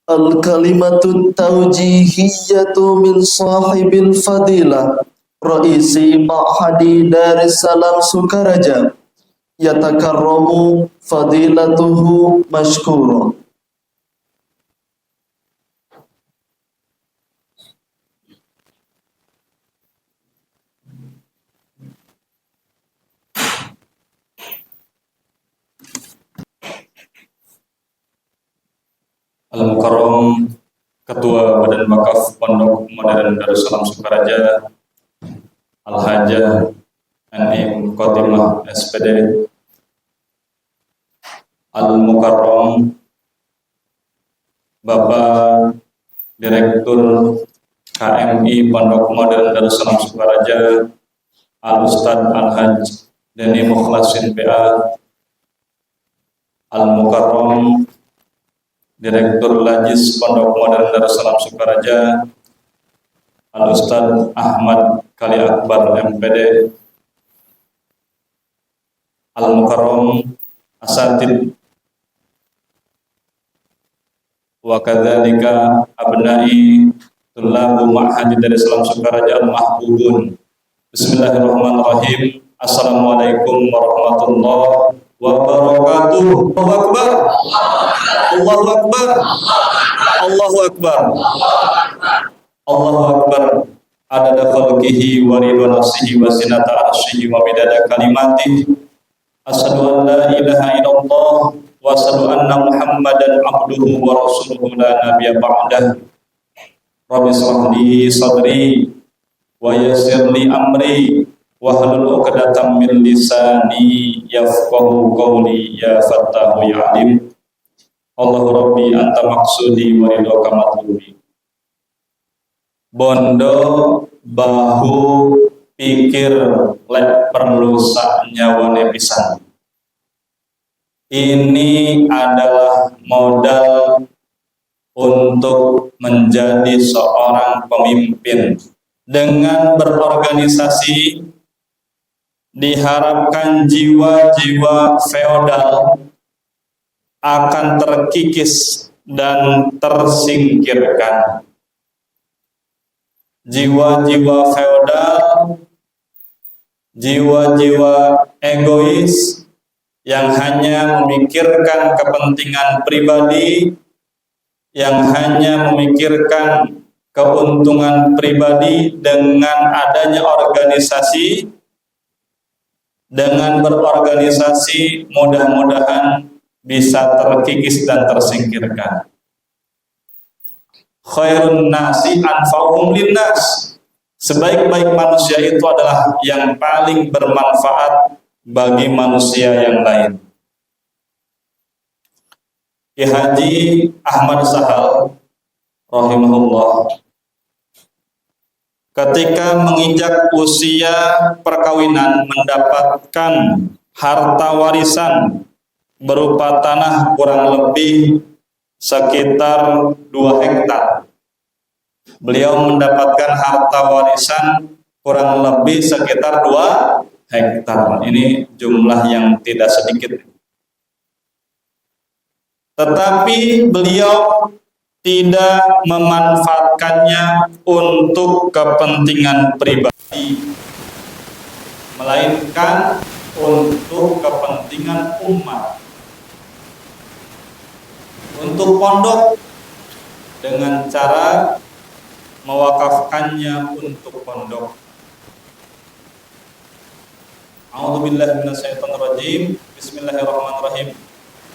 Al-kalimatu tawjihiyatu min sahibil fadilah Raisi Ma'hadi Darussalam Sukaraja Yatakarramu fadilatuhu mashkura. Al-Mukarram Ketua Badan Wakaf Pondok Modern Darussalam Sukaraja Al-Hajjah NI Khotimah SPD, Al-Mukarram Bapak Direktur KMI Pondok Modern Darussalam Sukaraja Al-Ustadz Al-Hajj Deni Mukhlasin PA, Al-Mukarram Direktur Lajis Pondok Modern Darussalam Sukaraja Al-Ustadz Ahmad Kali Akbar MPD, Al-Mukarram Asatid wa kadzalika abnai tullabu Ma'hadi Darussalam Sukaraja Al-Mahbubun. Bismillahirrahmanirrahim. Assalamualaikum warahmatullahi wabarakatuh. Allahu Akbar. Allahu Akbar. Allahu Akbar. Allahu Akbar. Adada khalqihi wa ridha nafsihi wa zinata arsyihi wa midada kalimatihi. Asyhadu an la ilaha illallah wa asyhadu anna Muhammadan abduhu wa rasuluhu la nabiyya ba'dah. Rabbi shrah li sadri wa yassir li amri wahlul 'uqdatam min lisani yafqahu qawli ya fattahu ya alim. Allahu Rabbi anta maksudi wa ridhoka matlubi. Bondo bahu pikir lek perlu sak nyawane pisan. Ini adalah modal untuk menjadi seorang pemimpin. Dengan berorganisasi diharapkan jiwa-jiwa feodal akan terkikis dan tersingkirkan. Jiwa-jiwa feodal, jiwa-jiwa egois yang hanya memikirkan kepentingan pribadi, yang hanya memikirkan keuntungan pribadi. Dengan adanya organisasi, dengan berorganisasi, mudah-mudahan bisa terkikis dan tersingkirkan. Khairun nasi anfa'uhum linnas. Sebaik-baik manusia itu adalah yang paling bermanfaat bagi manusia yang lain. Ki Haji Ahmad Sahal rahimahullah ketika menginjak usia perkawinan mendapatkan harta warisan berupa tanah kurang lebih sekitar 2 hektar. Beliau mendapatkan harta warisan kurang lebih sekitar 2 hektar. Ini jumlah yang tidak sedikit. Tetapi beliau tidak memanfaatkannya untuk kepentingan pribadi, melainkan untuk kepentingan umat. Untuk pondok dengan cara mewakafkannya untuk pondok. A'udzubillahi minasyaitonirrajim. Bismillahirrahmanirrahim.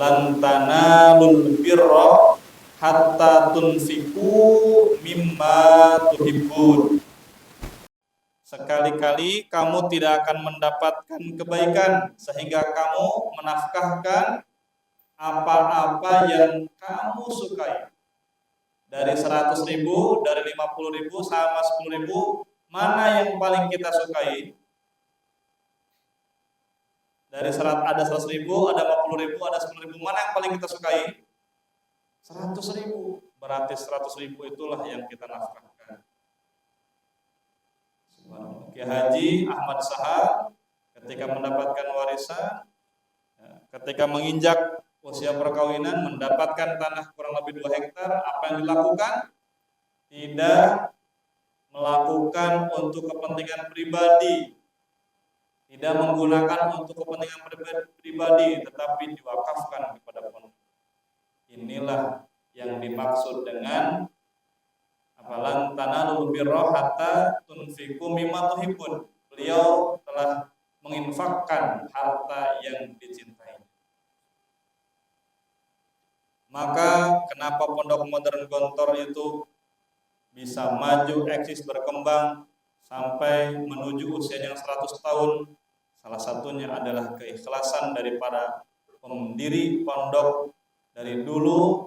Lan tanalul birra hatta tunfiqu mimma tuhibbun. Sekali-kali kamu tidak akan mendapatkan kebaikan sehingga kamu menafkahkan apa-apa yang kamu sukai. Dari 100.000, dari 50.000 sama 10.000, mana yang paling kita sukai? Dari ada 100.000, ada 50.000, ada 10.000, mana yang paling kita sukai? 100.000. Berarti 100.000 itulah yang kita nafkahkan. Ki Haji Ahmad Sahal ketika mendapatkan warisan, ketika menginjak usia perkawinan, mendapatkan tanah kurang lebih 2 hektar, apa yang dilakukan? Tidak melakukan untuk kepentingan pribadi, tidak menggunakan untuk kepentingan pribadi, tetapi diwakafkan kepada pondok. Inilah yang dimaksud dengan apalan tanalul birra hatta tunfiqu mimma tuhibbun. Beliau telah menginfakkan harta yang dicintai. Maka kenapa pondok modern Gontor itu bisa maju, eksis, berkembang sampai menuju usia yang 100 tahun? Salah satunya adalah keikhlasan daripada pendiri pondok dari dulu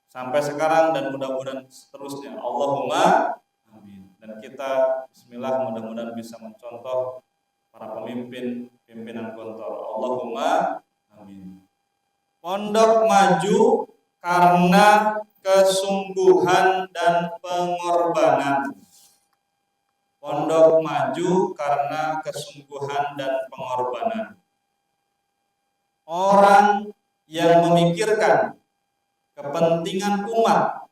sampai sekarang dan mudah-mudahan seterusnya. Allahumma amin. Dan kita bismillah mudah-mudahan bisa mencontoh para pimpinan Gontor. Allahumma amin. Pondok maju karena kesungguhan dan pengorbanan. Pondok maju karena kesungguhan dan pengorbanan. Orang yang memikirkan kepentingan umat,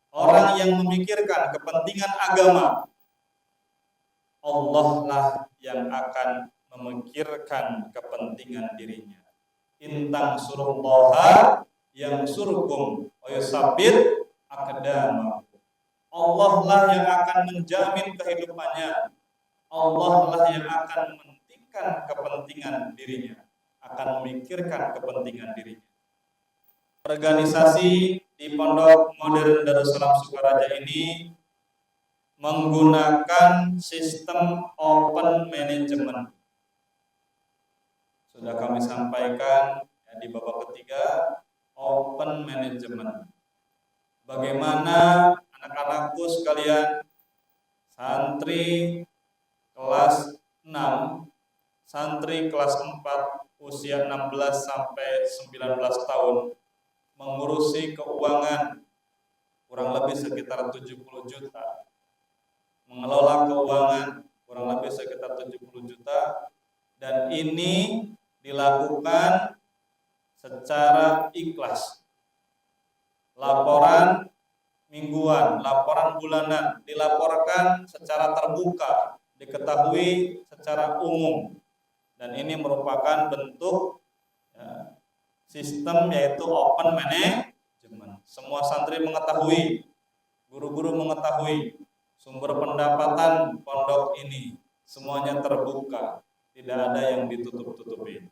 orang yang memikirkan kepentingan agama, Allah lah yang akan memikirkan kepentingan dirinya. Intang surullaha yang surukum wa yusabbit aqdamakum. Allah lah yang akan menjamin kehidupannya. Allah lah yang akan mementingkan kepentingan dirinya, akan memikirkan kepentingan dirinya. Organisasi di Pondok Modern Darussalam Sukaraja ini menggunakan sistem open management. Sudah kami sampaikan ya, di babak ketiga, open management. Bagaimana anak-anakku sekalian, santri kelas 6, santri kelas 4 usia 16 sampai 19 tahun mengurusi keuangan kurang lebih sekitar 70 juta. Mengelola keuangan kurang lebih sekitar 70 juta, dan ini dilakukan secara ikhlas. Laporan mingguan, laporan bulanan dilaporkan secara terbuka, diketahui secara umum, dan ini merupakan bentuk ya, sistem yaitu open management. Semua santri mengetahui, guru-guru mengetahui sumber pendapatan pondok ini, semuanya terbuka, tidak ada yang ditutup-tutupi.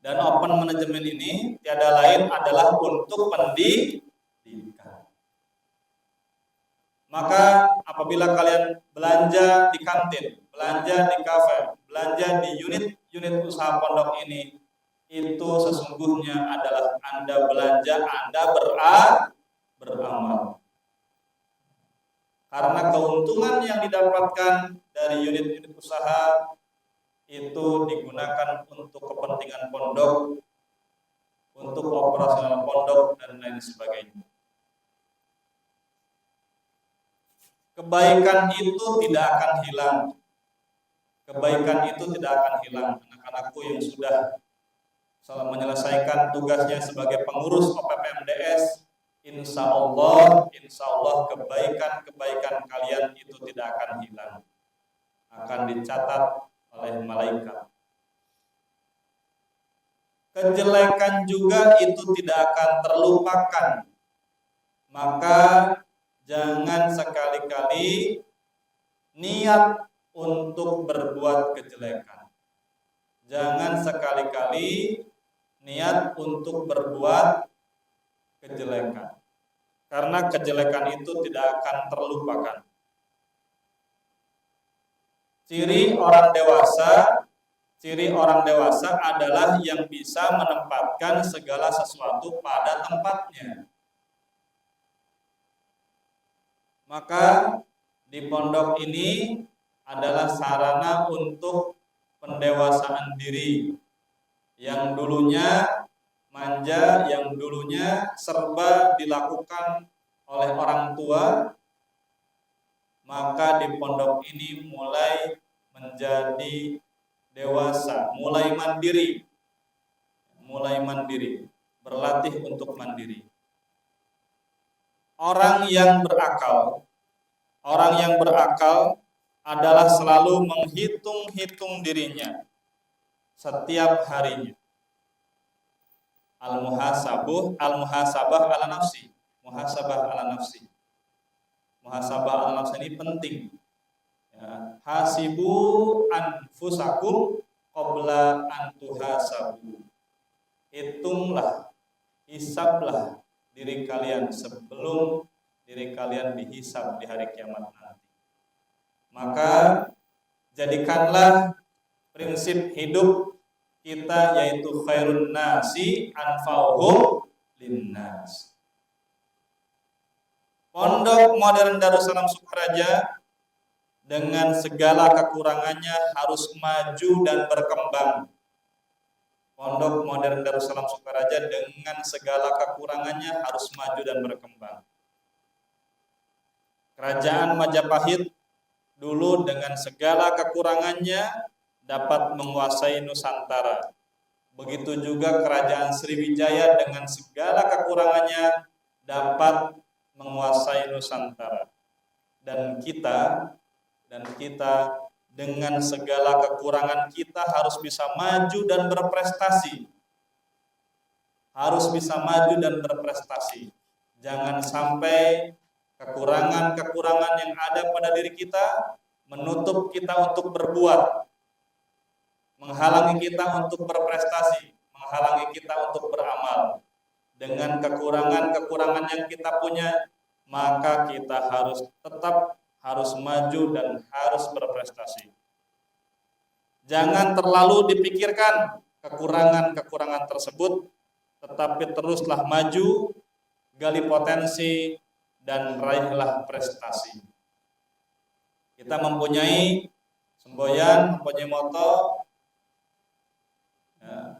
Dan open management ini tiada lain adalah untuk pendidikan. Maka apabila kalian belanja di kantin, belanja di kafe, belanja di unit-unit usaha pondok ini, itu sesungguhnya adalah Anda belanja, Anda beramal. Karena keuntungan yang didapatkan dari unit-unit usaha itu digunakan untuk kepentingan pondok, untuk operasional pondok dan lain sebagainya. Kebaikan itu tidak akan hilang. Kebaikan itu tidak akan hilang. Anak-anakku yang sudah menyelesaikan tugasnya sebagai pengurus OPPMDS, insya Allah kebaikan kalian itu tidak akan hilang, akan dicatat oleh malaikat. Kejelekan juga itu tidak akan terlupakan. Maka jangan sekali-kali niat untuk berbuat kejelekan. Jangan sekali-kali niat untuk berbuat kejelekan. Karena kejelekan itu tidak akan terlupakan. Ciri orang dewasa adalah yang bisa menempatkan segala sesuatu pada tempatnya. Maka di pondok ini adalah sarana untuk pendewasaan diri. Yang dulunya manja, yang dulunya serba dilakukan oleh orang tua, maka di pondok ini mulai menjadi dewasa, mulai mandiri, berlatih untuk mandiri. Orang yang berakal adalah selalu menghitung-hitung dirinya setiap harinya. Al-muhasabah ala nafsi. Muhasabah ala nafsi ini penting. Ya. Hasibu anfusakum qabla an tuhasabu. Hisablah diri kalian sebelum diri kalian dihisab di hari kiamat nanti. Maka jadikanlah prinsip hidup kita yaitu khairun nasi anfa'uhum linnas. Pondok Modern Darussalam Sukaraja dengan segala kekurangannya harus maju dan berkembang. Pondok Modern Darussalam Sukaraja dengan segala kekurangannya harus maju dan berkembang. Kerajaan Majapahit dulu dengan segala kekurangannya dapat menguasai Nusantara. Begitu juga Kerajaan Sriwijaya dengan segala kekurangannya dapat menguasai Nusantara. Dan kita dengan segala kekurangan kita harus bisa maju dan berprestasi. Jangan sampai kekurangan-kekurangan yang ada pada diri kita menutup kita untuk berbuat, menghalangi kita untuk berprestasi, menghalangi kita untuk beramal. Dengan kekurangan-kekurangan yang kita punya, maka kita harus maju dan harus berprestasi. Jangan terlalu dipikirkan kekurangan-kekurangan tersebut, tetapi teruslah maju, gali potensi, dan raihlah prestasi. Kita mempunyai semboyan, mempunyai moto,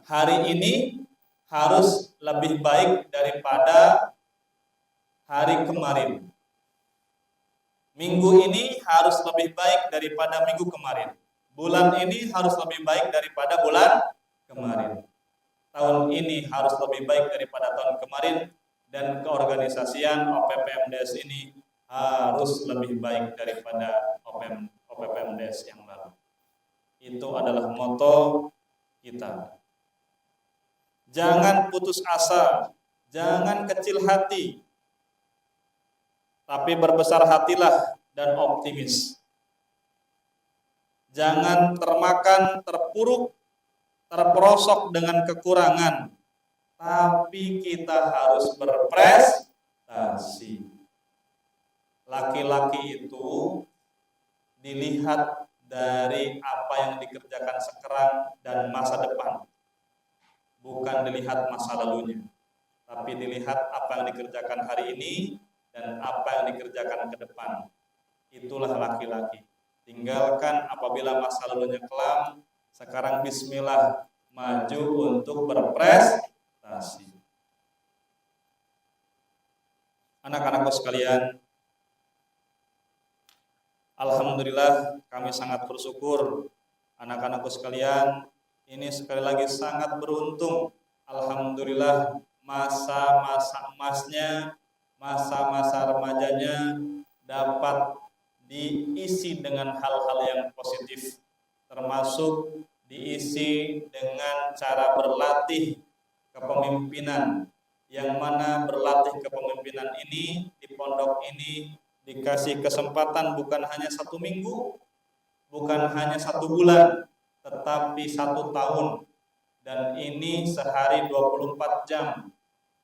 hari ini harus lebih baik daripada hari kemarin. Minggu ini harus lebih baik daripada minggu kemarin. Bulan ini harus lebih baik daripada bulan kemarin. Tahun ini harus lebih baik daripada tahun kemarin. Dan keorganisasian OPPMDes ini harus lebih baik daripada OPPMDes yang lalu. Itu adalah moto kita. Jangan putus asa, jangan kecil hati, tapi berbesar hatilah dan optimis. Jangan termakan, terpuruk, terperosok dengan kekurangan, tapi kita harus berprestasi. Laki-laki itu dilihat dari apa yang dikerjakan sekarang dan masa depan. Bukan dilihat masa lalunya, tapi dilihat apa yang dikerjakan hari ini dan apa yang dikerjakan ke depan. Itulah laki-laki. Tinggalkan apabila masa lalunya kelam, sekarang bismillah, maju untuk berprestasi. Anak-anakku sekalian, alhamdulillah kami sangat bersyukur. Anak-anakku sekalian, ini sekali lagi sangat beruntung. Alhamdulillah masa-masa emasnya, masa-masa remajanya dapat diisi dengan hal-hal yang positif, termasuk diisi dengan cara berlatih kepemimpinan, yang mana berlatih kepemimpinan ini di pondok ini dikasih kesempatan bukan hanya 1 minggu, bukan hanya 1 bulan, tetapi 1 tahun. Dan ini sehari 24 jam,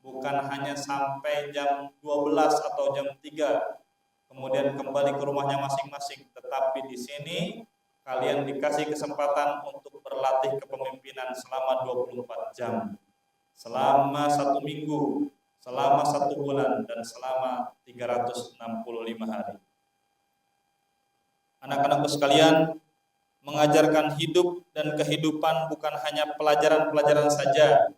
bukan hanya sampai jam 12 atau jam 3 kemudian kembali ke rumahnya masing-masing, tetapi di sini kalian dikasih kesempatan untuk berlatih kepemimpinan selama 24 jam, selama 1 minggu, selama 1 bulan, dan selama 365 hari. Anak-anakku sekalian, mengajarkan hidup dan kehidupan bukan hanya pelajaran-pelajaran saja,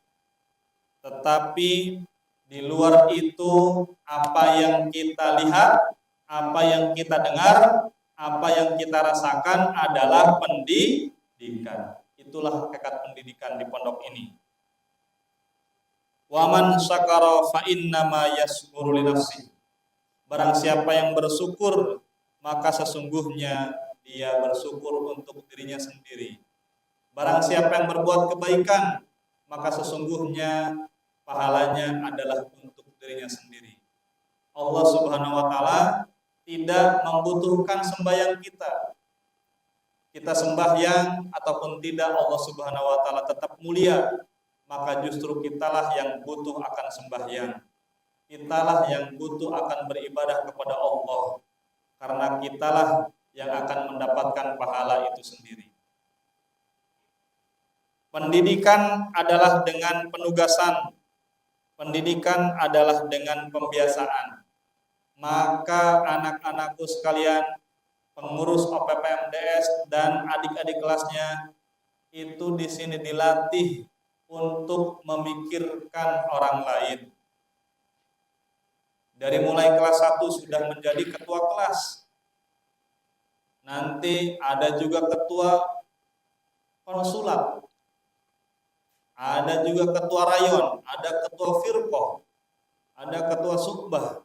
tetapi di luar itu apa yang kita lihat, apa yang kita dengar, apa yang kita rasakan adalah pendidikan. Itulah hakikat pendidikan di pondok ini. Waman syakara fa innama yashkuru li nafsi. Barang siapa yang bersyukur, maka sesungguhnya dia bersyukur untuk dirinya sendiri. Barang siapa yang berbuat kebaikan, maka sesungguhnya pahalanya adalah untuk dirinya sendiri. Allah Subhanahu wa taala tidak membutuhkan sembahyang kita. Kita sembahyang ataupun tidak, Allah Subhanahu wa taala tetap mulia. Maka justru kitalah yang butuh akan sembahyang. Kitalah yang butuh akan beribadah kepada Allah. Karena kitalah yang akan mendapatkan pahala itu sendiri. Pendidikan adalah dengan penugasan. Pendidikan adalah dengan pembiasaan. Maka anak-anakku sekalian, pengurus OPPMDS dan adik-adik kelasnya itu di sini dilatih untuk memikirkan orang lain. Dari mulai kelas 1 sudah menjadi ketua kelas. Nanti ada juga ketua konsulat. Ada juga ketua rayon, ada ketua firqah, ada ketua sukbah.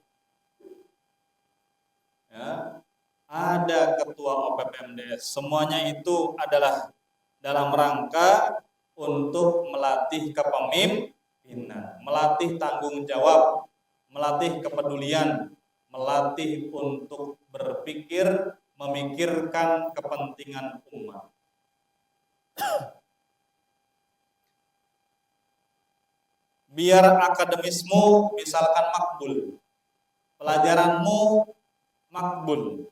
Ya, ada ketua OPPMDS. Semuanya itu adalah dalam rangka untuk melatih kepemimpinan, melatih tanggung jawab, melatih kepedulian, melatih untuk berpikir, memikirkan kepentingan umat. Biar akademismu misalkan makbul, pelajaranmu makbul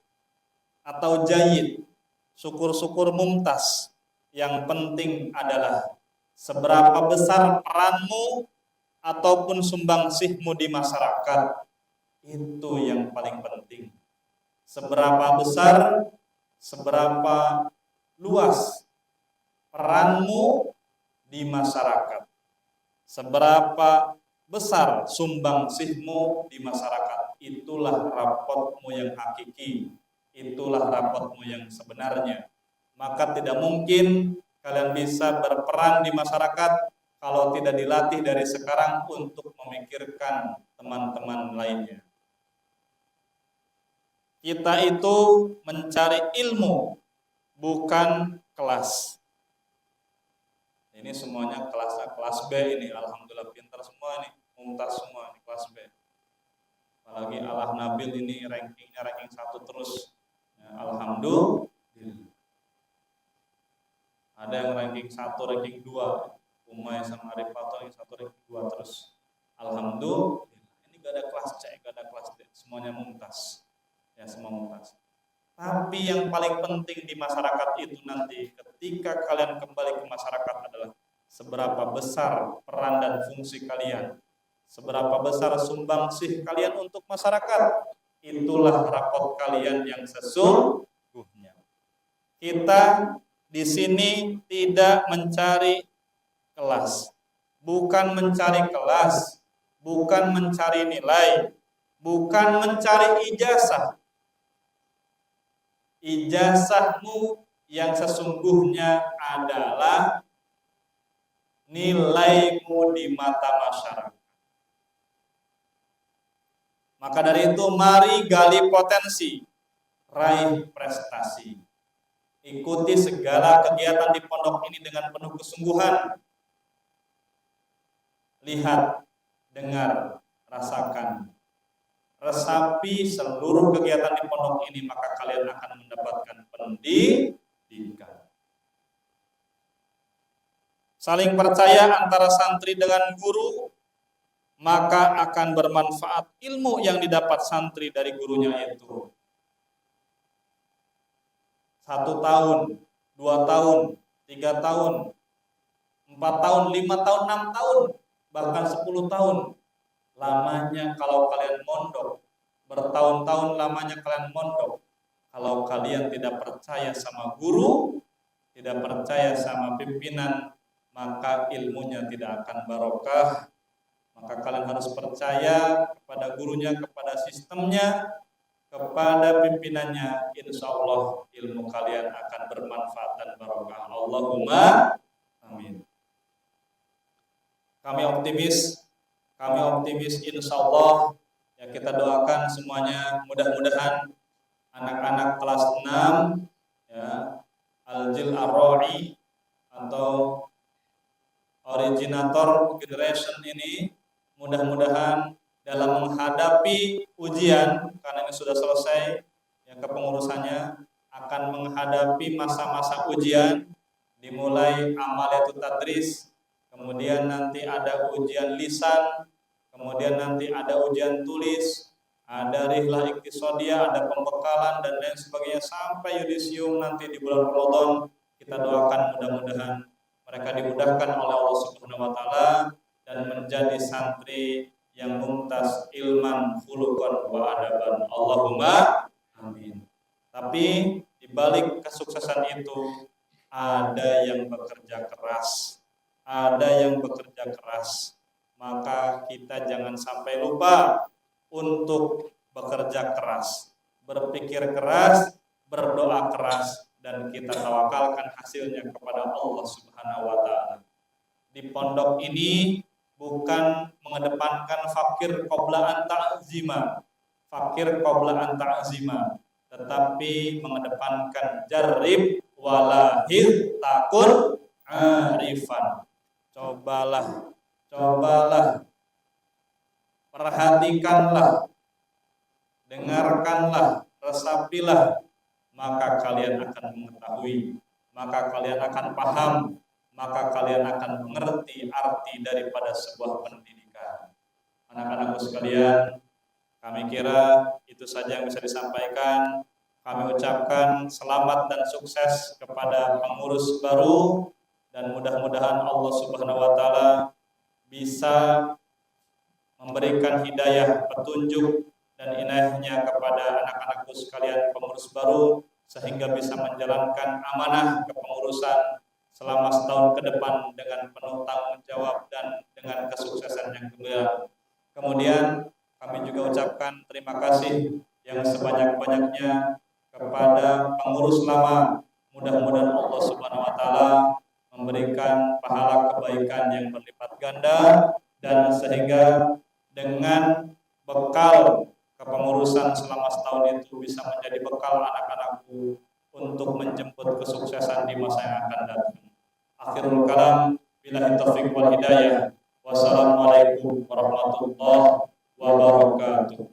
atau jayyid, syukur-syukur mumtaz. Yang penting adalah seberapa besar peranmu ataupun sumbangsihmu di masyarakat. Itu yang paling penting. Seberapa besar, seberapa luas peranmu di masyarakat. Seberapa besar sumbangsihmu di masyarakat. Itulah rapotmu yang hakiki. Itulah rapotmu yang sebenarnya. Maka tidak mungkin kalian bisa berperan di masyarakat kalau tidak dilatih dari sekarang untuk memikirkan teman-teman lainnya. Kita itu mencari ilmu, bukan kelas. Ini semuanya kelas B ini, alhamdulillah pintar semua ini, mumtaz semua ini kelas B. Apalagi Alah Nabil ini ranking 1 terus. Ya, alhamdulillah. Ada yang ranking 1, ranking 2. Umay sama Arifato yang 1 ranking 2 terus. Alhamdulillah. Ini gak ada kelas C, gak ada kelas D, semuanya mumtaz. Ya, semua mumtaz. Tapi yang paling penting di masyarakat itu nanti ketika kalian kembali ke masyarakat adalah seberapa besar peran dan fungsi kalian, seberapa besar sumbangsih kalian untuk masyarakat. Itulah rapot kalian yang sesungguhnya. Kita di sini tidak mencari kelas, bukan mencari kelas, bukan mencari nilai, bukan mencari ijazah. Ijazahmu yang sesungguhnya adalah nilaimu di mata masyarakat. Maka dari itu mari gali potensi, raih prestasi. Ikuti segala kegiatan di pondok ini dengan penuh kesungguhan. Lihat, dengar, rasakan. Resapi seluruh kegiatan di pondok ini, maka kalian akan mendapatkan pendidikan. Saling percaya antara santri dengan guru, maka akan bermanfaat ilmu yang didapat santri dari gurunya itu. 1 tahun, 2 tahun, 3 tahun, 4 tahun, 5 tahun, 6 tahun, bahkan 10 tahun. Lamanya kalau kalian mondok, bertahun-tahun lamanya kalian mondok. Kalau kalian tidak percaya sama guru, tidak percaya sama pimpinan, maka ilmunya tidak akan barokah. Maka kalian harus percaya kepada gurunya, kepada sistemnya, kepada pimpinannya, insya Allah ilmu kalian akan bermanfaat dan barokah. Allahumma amin. Kami optimis insya Allah. Ya, kita doakan semuanya, mudah-mudahan anak-anak kelas 6 ya, Al-Jil Ar-Ra'i atau originator generation ini mudah-mudahan dalam menghadapi ujian, karena ini sudah selesai ya kepengurusannya, akan menghadapi masa-masa ujian, dimulai amaliyatul tadris, kemudian nanti ada ujian lisan, kemudian nanti ada ujian tulis, ada rihlah iktisodiyah, ada pembekalan dan lain sebagainya, sampai yudisium nanti di bulan Ramadan. Kita doakan mudah-mudahan mereka dimudahkan oleh Allah Subhanahu wa taala dan menjadi santri yang mumtaz ilman, khuluqan wa adaban. Allahumma amin. Tapi di balik kesuksesan itu ada yang bekerja keras. Maka kita jangan sampai lupa untuk bekerja keras, berpikir keras, berdoa keras, dan kita tawakalkan hasilnya kepada Allah Subhanahu wa taala. Di pondok ini bukan mengedepankan fakir qobla an ta'zima, tetapi mengedepankan jarib walahid takun arifan. Cobalah, perhatikanlah, dengarkanlah, resapilah, maka kalian akan mengetahui, maka kalian akan paham, maka kalian akan mengerti arti daripada sebuah pendidikan. Anak-anakku sekalian, kami kira itu saja yang bisa disampaikan. Kami ucapkan selamat dan sukses kepada pengurus baru, dan mudah-mudahan Allah Subhanahu wa taala bisa memberikan hidayah, petunjuk dan inayahnya kepada anak-anakku sekalian pengurus baru, sehingga bisa menjalankan amanah kepengurusan selama setahun ke depan dengan penuh tanggung jawab dan dengan kesuksesan yang gemilang. Kemudian kami juga ucapkan terima kasih yang sebanyak-banyaknya kepada pengurus lama. Mudah-mudahan Allah Subhanahu wa taala memberikan pahala kebaikan yang berlipat ganda, dan sehingga dengan bekal kepengurusan selama setahun itu bisa menjadi bekal anak-anakku untuk menjemput kesuksesan di masa yang akan datang. Akhirul kalam, billahi taufiq wal hidayah. Wassalamualaikum warahmatullahi wabarakatuh.